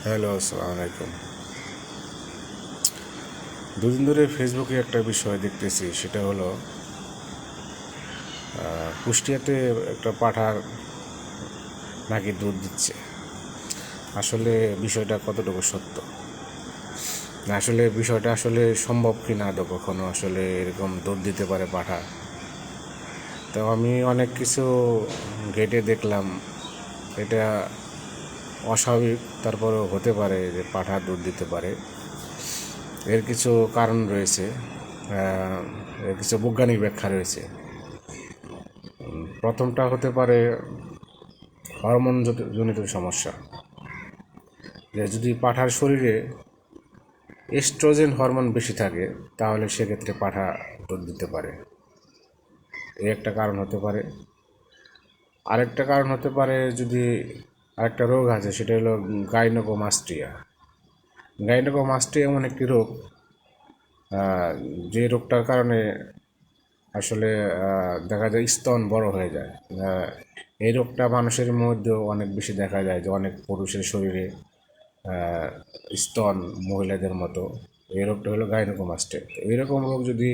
Hello, আসসালামু আলাইকুম। দুদিন ধরে ফেসবুকে একটা বিষয় দেখতেছি, সেটা হলো কুষ্টিয়াতে একটা পাঁঠার নাকি দুধ দিচ্ছে। আসলে বিষয়টা কতটুকু সত্য, না আসলে বিষয়টা আসলে সম্ভব কি না আদৌ কখনো আসলে এরকম দুধ দিতে পারে পাঁঠা। তো আমি অনেক কিছু ঘেটে দেখলাম, এটা অস্বাভাবিক, তারপরেও হতে পারে যে পাঁঠা দুধ দিতে পারে। এর কিছু কারণ রয়েছে, এর কিছু বৈজ্ঞানিক ব্যাখ্যা রয়েছে। প্রথমটা হতে পারে হরমোন জনিত সমস্যা, যে যদি পাঁঠার শরীরে এস্ট্রোজেন হরমোন বেশি থাকে তাহলে সেক্ষেত্রে পাঁঠা দুধ দিতে পারে। এই একটা কারণ হতে পারে। আরেকটা কারণ হতে পারে, যদি আরেকটা রোগ আছে সেটা হলো গাইনোকোমাস্ট্রিয়া। গাইনোকোমাস্ট্রিয়া এমন একটি রোগ, যে রোগটার কারণে আসলে দেখা যায় স্তন বড় হয়ে যায়। এই রোগটা মানুষের মধ্যেও অনেক বেশি দেখা যায়, যে অনেক পুরুষের শরীরে স্তন মহিলাদের মতো। এই রোগটা হলো গাইনোকোমাস্টিয়া। এইরকম রোগ যদি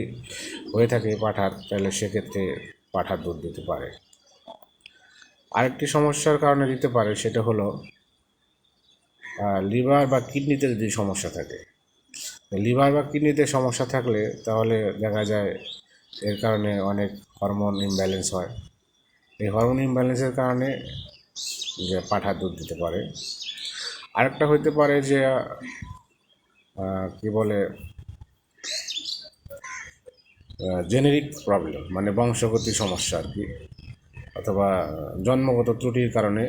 হয়ে থাকে পাঁঠার, তাহলে সেক্ষেত্রে পাঁঠার দুধ দিতে পারে। আরেকটি সমস্যার কারণে দিতে পারে, সেটা হলো লিভার বা কিডনিতে যদি সমস্যা থাকে। লিভার বা কিডনিতে সমস্যা থাকলে তাহলে দেখা যায় এর কারণে অনেক হরমোন ইমব্যালেন্স হয়। এই হরমোন ইমব্যালেন্সের কারণে যে পাঁঠা দুধ দিতে পারে। আরেকটা হইতে পারে যে কি বলে, জেনেরিক প্রবলেম, মানে বংশগত সমস্যা আর কি, অথবা জন্মগত ত্রুটির কারণে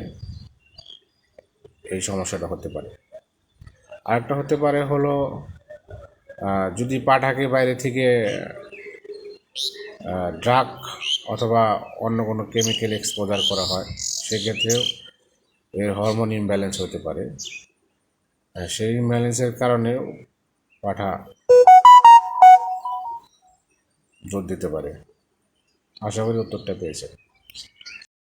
এই সমস্যাটা হতে পারে। আরেকটা হতে পারে হলো, যদি পাঁঠাকে বাইরে থেকে ড্রাগ অথবা অন্য কোনো কেমিক্যাল এক্সপোজার করা হয়, সেক্ষেত্রেও এর হরমোন ইমব্যালেন্স হতে পারে। সেই ইমব্যালেন্সের কারণেও পাঁঠা দুধ দিতে পারে। আশা করি উত্তরটা পেয়েছে।